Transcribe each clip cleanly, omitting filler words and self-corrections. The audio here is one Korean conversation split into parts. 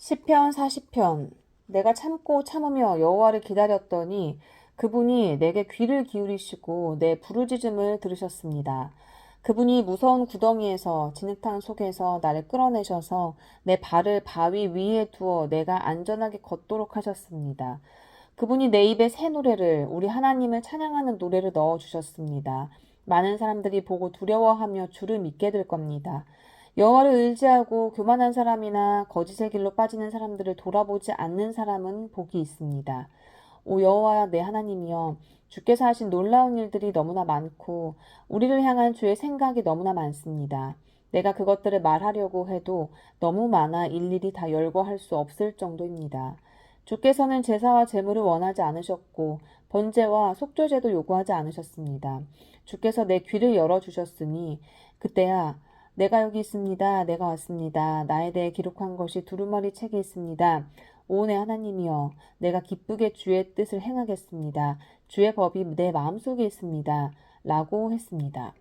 시편 40편. 내가 참고 참으며 여호와를 기다렸더니 그분이 내게 귀를 기울이시고 내 부르짖음을 들으셨습니다. 그분이 무서운 구덩이에서 진흙탕 속에서 나를 끌어내셔서 내 발을 바위 위에 두어 내가 안전하게 걷도록 하셨습니다. 그분이 내 입에 새 노래를 우리 하나님을 찬양하는 노래를 넣어 주셨습니다. 많은 사람들이 보고 두려워하며 주를 믿게 될 겁니다. 여호와를 의지하고 교만한 사람이나 거짓의 길로 빠지는 사람들을 돌아보지 않는 사람은 복이 있습니다. 오 여호와 내 하나님이여, 주께서 하신 놀라운 일들이 너무나 많고 우리를 향한 주의 생각이 너무나 많습니다. 내가 그것들을 말하려고 해도 너무 많아 일일이 다 열거할 수 없을 정도입니다. 주께서는 제사와 제물을 원하지 않으셨고 번제와 속죄제도 요구하지 않으셨습니다. 주께서 내 귀를 열어주셨으니 그때야 내가 여기 있습니다. 내가 왔습니다. 나에 대해 기록한 것이 두루마리 책에 있습니다. 오 내 하나님이여, 내가 기쁘게 주의 뜻을 행하겠습니다. 주의 법이 내 마음속에 있습니다. 라고 했습니다.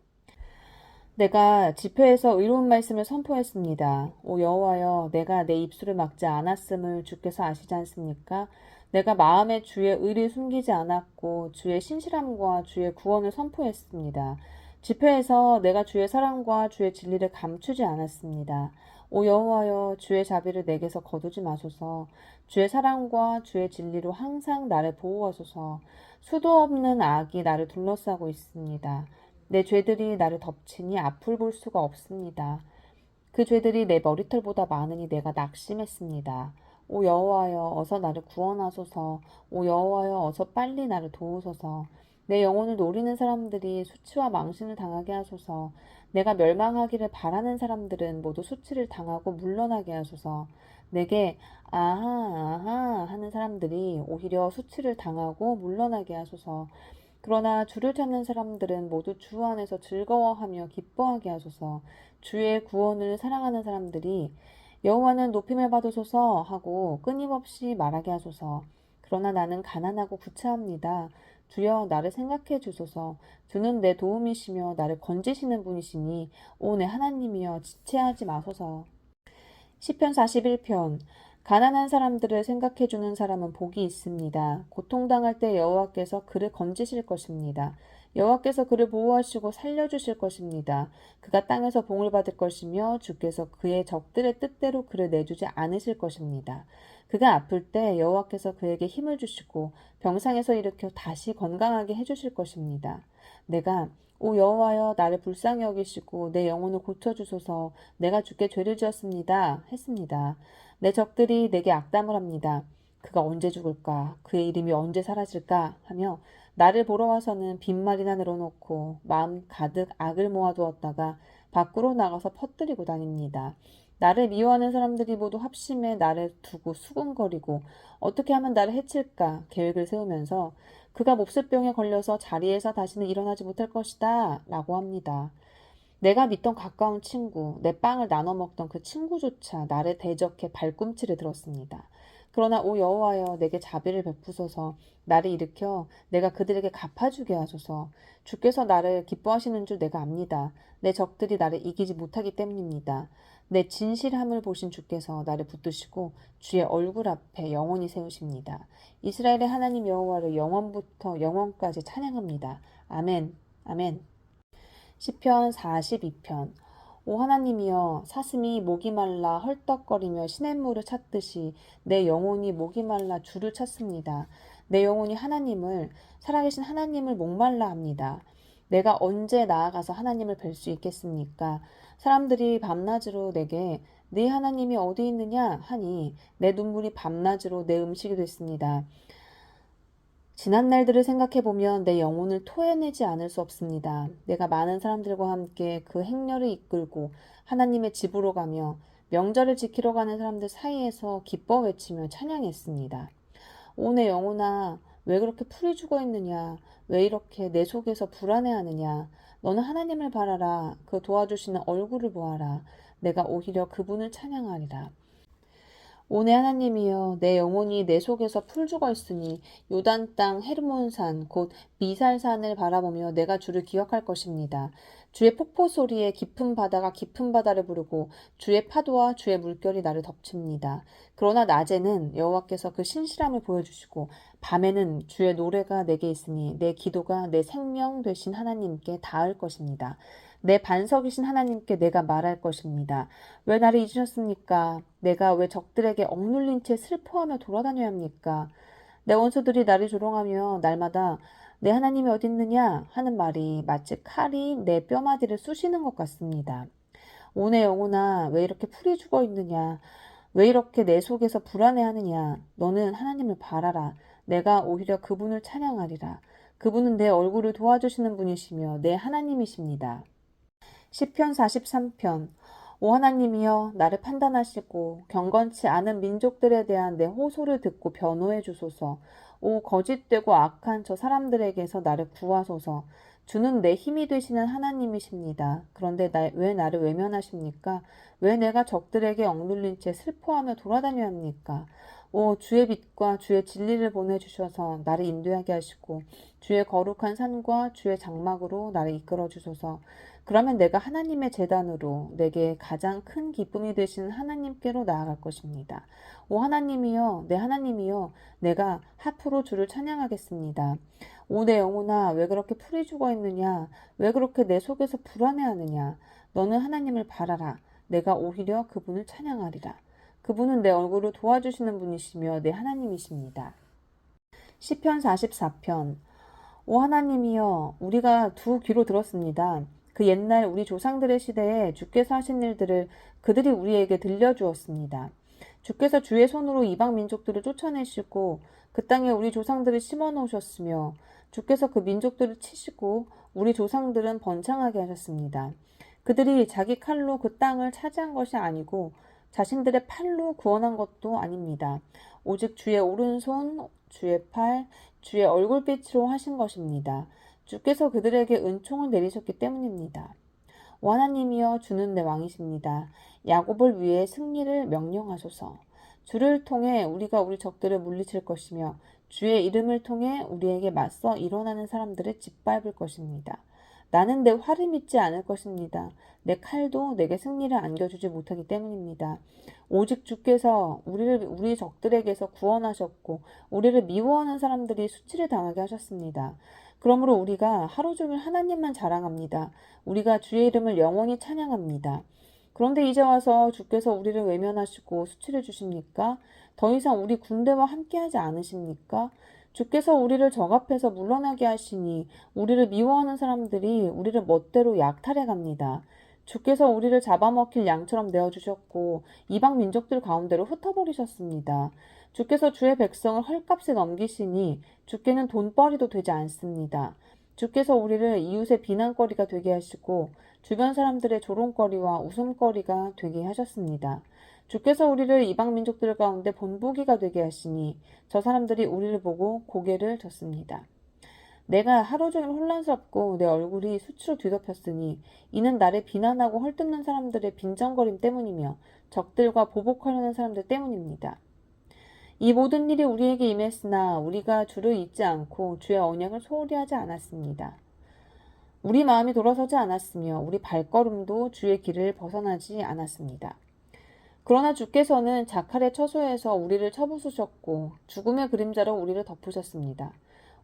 내가 집회에서 의로운 말씀을 선포했습니다. 오 여호와여, 내가 내 입술을 막지 않았음을 주께서 아시지 않습니까? 내가 마음에 주의 의를 숨기지 않았고 주의 신실함과 주의 구원을 선포했습니다. 집회에서 내가 주의 사랑과 주의 진리를 감추지 않았습니다. 오 여호와여, 주의 자비를 내게서 거두지 마소서. 주의 사랑과 주의 진리로 항상 나를 보호하소서. 수도 없는 악이 나를 둘러싸고 있습니다. 내 죄들이 나를 덮치니 앞을 볼 수가 없습니다. 그 죄들이 내 머리털보다 많으니 내가 낙심했습니다. 오 여호와여, 어서 나를 구원하소서. 오 여호와여, 어서 빨리 나를 도우소서. 내 영혼을 노리는 사람들이 수치와 망신을 당하게 하소서. 내가 멸망하기를 바라는 사람들은 모두 수치를 당하고 물러나게 하소서. 내게 아하 아하 하는 사람들이 오히려 수치를 당하고 물러나게 하소서. 그러나 주를 찾는 사람들은 모두 주 안에서 즐거워하며 기뻐하게 하소서. 주의 구원을 사랑하는 사람들이 여호와는 높임을 받으소서 하고 끊임없이 말하게 하소서. 그러나 나는 가난하고 구차합니다. 주여 나를 생각해 주소서. 주는 내 도움이시며 나를 건지시는 분이시니 오 내 하나님이여, 지체하지 마소서. 시편 41편. 가난한 사람들을 생각해 주는 사람은 복이 있습니다. 고통당할 때 여호와께서 그를 건지실 것입니다. 여호와께서 그를 보호하시고 살려주실 것입니다. 그가 땅에서 봉을 받을 것이며 주께서 그의 적들의 뜻대로 그를 내주지 않으실 것입니다. 그가 아플 때 여호와께서 그에게 힘을 주시고 병상에서 일으켜 다시 건강하게 해주실 것입니다. 내가 오 여호와여, 나를 불쌍히 여기시고 내 영혼을 고쳐주소서. 내가 주께 죄를 지었습니다 했습니다. 내 적들이 내게 악담을 합니다. 그가 언제 죽을까? 그의 이름이 언제 사라질까? 하며 나를 보러 와서는 빈말이나 늘어놓고 마음 가득 악을 모아두었다가 밖으로 나가서 퍼뜨리고 다닙니다. 나를 미워하는 사람들이 모두 합심해 나를 두고 수군거리고 어떻게 하면 나를 해칠까 계획을 세우면서 그가 몹쓸병에 걸려서 자리에서 다시는 일어나지 못할 것이다 라고 합니다. 내가 믿던 가까운 친구, 내 빵을 나눠 먹던 그 친구조차 나를 대적해 발꿈치를 들었습니다. 그러나 오 여호와여, 내게 자비를 베푸소서. 나를 일으켜 내가 그들에게 갚아주게 하소서. 주께서 나를 기뻐하시는 줄 내가 압니다. 내 적들이 나를 이기지 못하기 때문입니다. 내 진실함을 보신 주께서 나를 붙드시고 주의 얼굴 앞에 영원히 세우십니다. 이스라엘의 하나님 여호와를 영원부터 영원까지 찬양합니다. 아멘. 아멘. 시편 42편. 오 하나님이여, 사슴이 목이 말라 헐떡거리며 시냇물을 찾듯이 내 영혼이 목이 말라 주를 찾습니다. 내 영혼이 하나님을, 살아계신 하나님을 목말라 합니다. 내가 언제 나아가서 하나님을 뵐 수 있겠습니까? 사람들이 밤낮으로 내게 네 하나님이 어디 있느냐 하니 내 눈물이 밤낮으로 내 음식이 됐습니다. 지난 날들을 생각해보면 내 영혼을 토해내지 않을 수 없습니다. 내가 많은 사람들과 함께 그 행렬을 이끌고 하나님의 집으로 가며 명절을 지키러 가는 사람들 사이에서 기뻐 외치며 찬양했습니다. 오 내 영혼아, 왜 그렇게 풀이 죽어 있느냐? 왜 이렇게 내 속에서 불안해하느냐? 너는 하나님을 바라라. 그 도와주시는 얼굴을 보아라. 내가 오히려 그분을 찬양하리라. 오 내 하나님이여, 내 영혼이 내 속에서 풀죽어 있으니 요단 땅 헤르몬산 곧 미살산을 바라보며 내가 주를 기억할 것입니다. 주의 폭포 소리에 깊은 바다가 깊은 바다를 부르고 주의 파도와 주의 물결이 나를 덮칩니다. 그러나 낮에는 여호와께서 그 신실함을 보여주시고 밤에는 주의 노래가 내게 있으니 내 기도가 내 생명 되신 하나님께 닿을 것입니다. 내 반석이신 하나님께 내가 말할 것입니다. 왜 나를 잊으셨습니까? 내가 왜 적들에게 억눌린 채 슬퍼하며 돌아다녀야 합니까? 내 원수들이 나를 조롱하며 날마다 내 하나님이 어디 있느냐 하는 말이 마치 칼이 내 뼈마디를 쑤시는 것 같습니다. 오 내 영혼아 왜 이렇게 풀이 죽어 있느냐 왜 이렇게 내 속에서 불안해하느냐 너는 하나님을 바라라 내가 오히려 그분을 찬양하리라 그분은 내 얼굴을 도와주시는 분이시며 내 하나님이십니다. 시편 43편 오 하나님이여 나를 판단하시고 경건치 않은 민족들에 대한 내 호소를 듣고 변호해 주소서. 오 거짓되고 악한 저 사람들에게서 나를 구하소서. 주는 내 힘이 되시는 하나님이십니다. 그런데 왜 나를 외면하십니까? 왜 내가 적들에게 억눌린 채 슬퍼하며 돌아다녀야 합니까? 오 주의 빛과 주의 진리를 보내주셔서 나를 인도하게 하시고 주의 거룩한 산과 주의 장막으로 나를 이끌어 주소서. 그러면 내가 하나님의 제단으로 내게 가장 큰 기쁨이 되시는 하나님께로 나아갈 것입니다. 오 하나님이여 내 하나님이여 내가 하프로 주를 찬양하겠습니다. 오 내 영혼아 왜 그렇게 풀이 죽어 있느냐 왜 그렇게 내 속에서 불안해하느냐 너는 하나님을 바라라 내가 오히려 그분을 찬양하리라. 그분은 내 얼굴을 도와주시는 분이시며 내 하나님이십니다. 시편 44편 오 하나님이여 우리가 두 귀로 들었습니다. 그 옛날 우리 조상들의 시대에 주께서 하신 일들을 그들이 우리에게 들려주었습니다. 주께서 주의 손으로 이방 민족들을 쫓아내시고 그 땅에 우리 조상들을 심어 놓으셨으며 주께서 그 민족들을 치시고 우리 조상들은 번창하게 하셨습니다. 그들이 자기 칼로 그 땅을 차지한 것이 아니고 자신들의 팔로 구원한 것도 아닙니다. 오직 주의 오른손, 주의 팔, 주의 얼굴빛으로 하신 것입니다. 주께서 그들에게 은총을 내리셨기 때문입니다. 오 하나님이여 주는 내 왕이십니다. 야곱을 위해 승리를 명령하소서. 주를 통해 우리가 우리 적들을 물리칠 것이며 주의 이름을 통해 우리에게 맞서 일어나는 사람들을 짓밟을 것입니다. 나는 내 활을 믿지 않을 것입니다. 내 칼도 내게 승리를 안겨주지 못하기 때문입니다. 오직 주께서 우리 적들에게서 구원하셨고 우리를 미워하는 사람들이 수치를 당하게 하셨습니다. 그러므로 우리가 하루 종일 하나님만 자랑합니다. 우리가 주의 이름을 영원히 찬양합니다. 그런데 이제 와서 주께서 우리를 외면하시고 수치를 주십니까? 더 이상 우리 군대와 함께하지 않으십니까? 주께서 우리를 적 앞에서 물러나게 하시니 우리를 미워하는 사람들이 우리를 멋대로 약탈해 갑니다. 주께서 우리를 잡아먹힐 양처럼 내어주셨고 이방 민족들 가운데로 흩어버리셨습니다. 주께서 주의 백성을 헐값에 넘기시니 주께는 돈벌이도 되지 않습니다. 주께서 우리를 이웃의 비난거리가 되게 하시고 주변 사람들의 조롱거리와 웃음거리가 되게 하셨습니다. 주께서 우리를 이방 민족들 가운데 본보기가 되게 하시니 저 사람들이 우리를 보고 고개를 젓습니다. 내가 하루 종일 혼란스럽고 내 얼굴이 수치로 뒤덮였으니 이는 나를 비난하고 헐뜯는 사람들의 빈정거림 때문이며 적들과 보복하려는 사람들 때문입니다. 이 모든 일이 우리에게 임했으나 우리가 주를 잊지 않고 주의 언약을 소홀히 하지 않았습니다. 우리 마음이 돌아서지 않았으며 우리 발걸음도 주의 길을 벗어나지 않았습니다. 그러나 주께서는 자칼의 처소에서 우리를 쳐부수셨고 죽음의 그림자로 우리를 덮으셨습니다.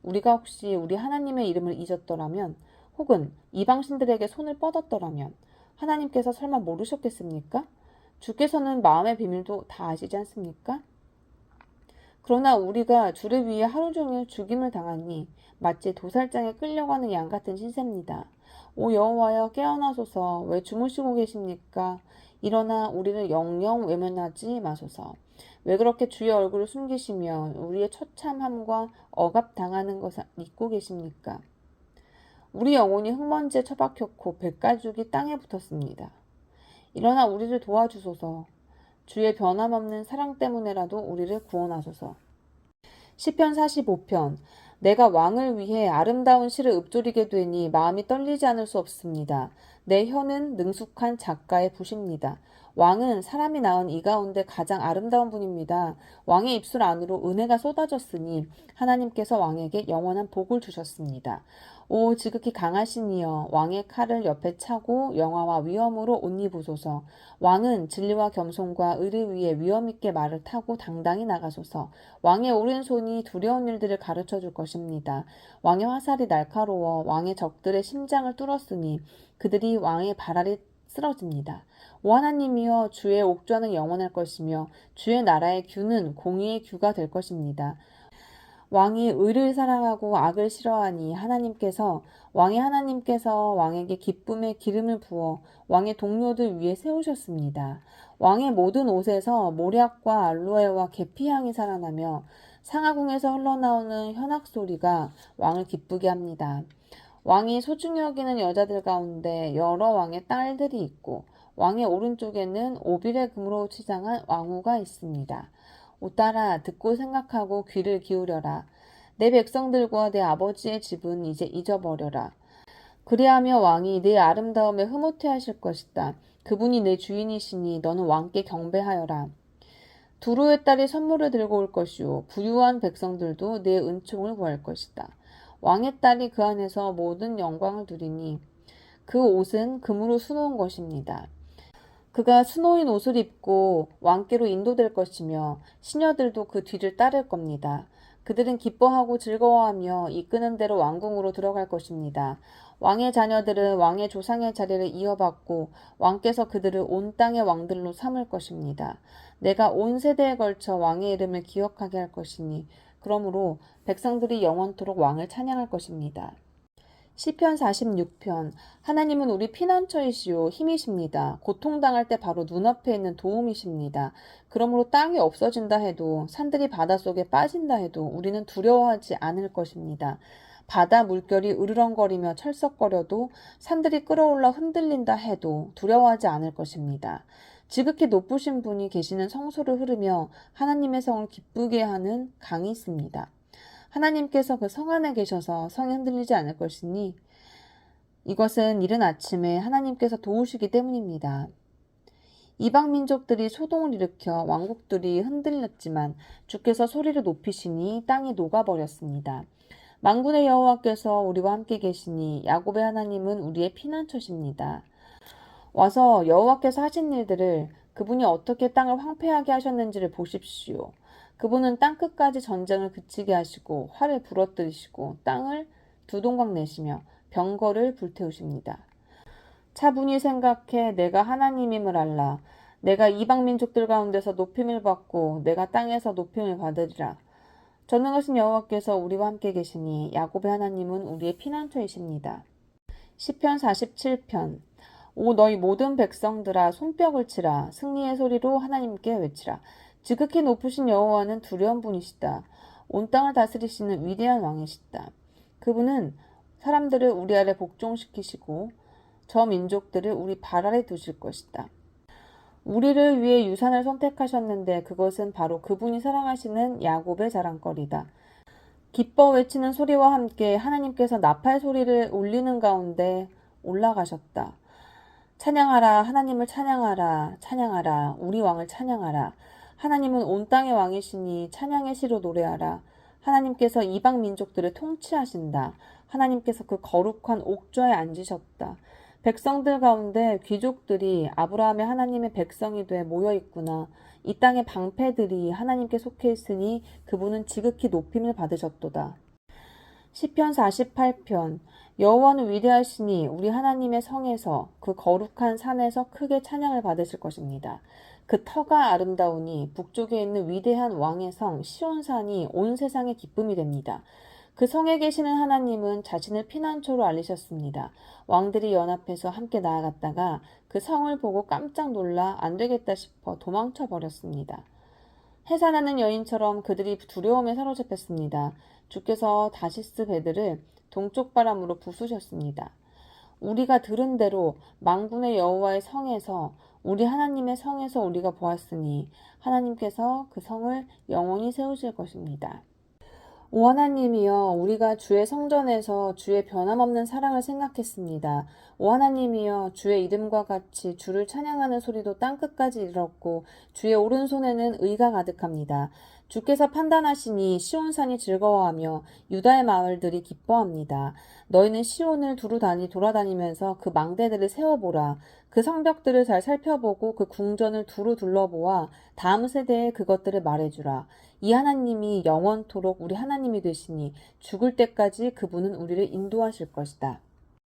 우리가 혹시 우리 하나님의 이름을 잊었더라면 혹은 이방신들에게 손을 뻗었더라면 하나님께서 설마 모르셨겠습니까? 주께서는 마음의 비밀도 다 아시지 않습니까? 그러나 우리가 주를 위해 하루 종일 죽임을 당하니 마치 도살장에 끌려가는 양 같은 신세입니다. 오 여호와여 깨어나소서 왜 주무시고 계십니까? 일어나 우리를 영영 외면하지 마소서. 왜 그렇게 주의 얼굴을 숨기시며 우리의 처참함과 억압당하는 것을 잊고 계십니까? 우리 영혼이 흙먼지에 처박혔고 백가죽이 땅에 붙었습니다. 일어나 우리를 도와주소서. 주의 변함없는 사랑 때문에라도 우리를 구원하소서. 시편 45편 내가 왕을 위해 아름다운 시를 읊조리게 되니 마음이 떨리지 않을 수 없습니다. 내 혀는 능숙한 작가의 붓입니다. 왕은 사람이 낳은 이 가운데 가장 아름다운 분입니다. 왕의 입술 안으로 은혜가 쏟아졌으니 하나님께서 왕에게 영원한 복을 주셨습니다. 오 지극히 강하신 이여 왕의 칼을 옆에 차고 영화와 위엄으로 옷 입으소서. 왕은 진리와 겸손과 의를 위해 위엄 있게 말을 타고 당당히 나가소서. 왕의 오른손이 두려운 일들을 가르쳐 줄 것입니다. 왕의 화살이 날카로워 왕의 적들의 심장을 뚫었으니 그들이 왕의 발알이 쓰러집니다. 오 하나님이여 주의 옥좌는 영원할 것이며 주의 나라의 규는 공의의 규가 될 것입니다. 왕이 의를 사랑하고 악을 싫어하니 왕의 하나님께서 왕에게 기쁨의 기름을 부어 왕의 동료들 위에 세우셨습니다. 왕의 모든 옷에서 모략과 알로에와 계피향이 살아나며 상하궁에서 흘러나오는 현악 소리가 왕을 기쁘게 합니다. 왕이 소중히 여기는 여자들 가운데 여러 왕의 딸들이 있고 왕의 오른쪽에는 오빌의 금으로 치장한 왕후가 있습니다. 오 딸아 듣고 생각하고 귀를 기울여라. 내 백성들과 내 아버지의 집은 이제 잊어버려라. 그리하며 왕이 내 아름다움에 흐뭇해하실 것이다. 그분이 내 주인이시니 너는 왕께 경배하여라. 두루의 딸이 선물을 들고 올 것이요 부유한 백성들도 내 은총을 구할 것이다. 왕의 딸이 그 안에서 모든 영광을 누리니 그 옷은 금으로 수놓은 것입니다. 그가 수놓인 옷을 입고 왕께로 인도될 것이며 시녀들도 그 뒤를 따를 겁니다. 그들은 기뻐하고 즐거워하며 이끄는 대로 왕궁으로 들어갈 것입니다. 왕의 자녀들은 왕의 조상의 자리를 이어받고 왕께서 그들을 온 땅의 왕들로 삼을 것입니다. 내가 온 세대에 걸쳐 왕의 이름을 기억하게 할 것이니 그러므로 백성들이 영원토록 왕을 찬양할 것입니다. 시편 46편 하나님은 우리 피난처이시오 힘이십니다. 고통당할 때 바로 눈앞에 있는 도움이십니다. 그러므로 땅이 없어진다 해도 산들이 바닷속에 빠진다 해도 우리는 두려워하지 않을 것입니다. 바다 물결이 으르렁거리며 철썩거려도 산들이 끌어올라 흔들린다 해도 두려워하지 않을 것입니다. 지극히 높으신 분이 계시는 성소를 흐르며 하나님의 성을 기쁘게 하는 강이 있습니다. 하나님께서 그 성 안에 계셔서 성이 흔들리지 않을 것이니 이것은 이른 아침에 하나님께서 도우시기 때문입니다. 이방 민족들이 소동을 일으켜 왕국들이 흔들렸지만 주께서 소리를 높이시니 땅이 녹아버렸습니다. 만군의 여호와께서 우리와 함께 계시니 야곱의 하나님은 우리의 피난처십니다. 와서 여호와께서 하신 일들을 그분이 어떻게 땅을 황폐하게 하셨는지를 보십시오. 그분은 땅끝까지 전쟁을 그치게 하시고 활을 부러뜨리시고 땅을 두 동강 내시며 병거를 불태우십니다. 차분히 생각해 내가 하나님임을 알라. 내가 이방 민족들 가운데서 높임을 받고 내가 땅에서 높임을 받으리라. 전능하신 여호와께서 우리와 함께 계시니 야곱의 하나님은 우리의 피난처이십니다. 시편 47편 오 너희 모든 백성들아 손뼉을 치라. 승리의 소리로 하나님께 외치라. 지극히 높으신 여호와는 두려운 분이시다. 온 땅을 다스리시는 위대한 왕이시다. 그분은 사람들을 우리 아래 복종시키시고 저 민족들을 우리 발 아래 두실 것이다. 우리를 위해 유산을 선택하셨는데 그것은 바로 그분이 사랑하시는 야곱의 자랑거리다. 기뻐 외치는 소리와 함께 하나님께서 나팔 소리를 울리는 가운데 올라가셨다. 찬양하라 하나님을 찬양하라 찬양하라 우리 왕을 찬양하라. 하나님은 온 땅의 왕이시니 찬양의 시로 노래하라. 하나님께서 이방 민족들을 통치하신다. 하나님께서 그 거룩한 옥좌에 앉으셨다. 백성들 가운데 귀족들이 아브라함의 하나님의 백성이 돼 모여 있구나. 이 땅의 방패들이 하나님께 속해 있으니 그분은 지극히 높임을 받으셨도다. 시편 48편 여호와는 위대하시니 우리 하나님의 성에서 그 거룩한 산에서 크게 찬양을 받으실 것입니다. 그 터가 아름다우니 북쪽에 있는 위대한 왕의 성 시온산이 온 세상의 기쁨이 됩니다. 그 성에 계시는 하나님은 자신을 피난처로 알리셨습니다. 왕들이 연합해서 함께 나아갔다가 그 성을 보고 깜짝 놀라 안 되겠다 싶어 도망쳐 버렸습니다. 해산하는 여인처럼 그들이 두려움에 사로잡혔습니다. 주께서 다시스 배들을 동쪽 바람으로 부수셨습니다. 우리가 들은 대로 만군의 여호와의 성에서 우리 하나님의 성에서 우리가 보았으니 하나님께서 그 성을 영원히 세우실 것입니다. 오 하나님이여, 우리가 주의 성전에서 주의 변함없는 사랑을 생각했습니다. 오 하나님이여, 주의 이름과 같이 주를 찬양하는 소리도 땅끝까지 이르렀고 주의 오른손에는 의가 가득합니다. 주께서 판단하시니 시온산이 즐거워하며 유다의 마을들이 기뻐합니다. 너희는 시온을 두루 돌아다니면서 그 망대들을 세워보라. 그 성벽들을 잘 살펴보고 그 궁전을 두루 둘러보아 다음 세대에 그것들을 말해주라. 이 하나님이 영원토록 우리 하나님이 되시니 죽을 때까지 그분은 우리를 인도하실 것이다.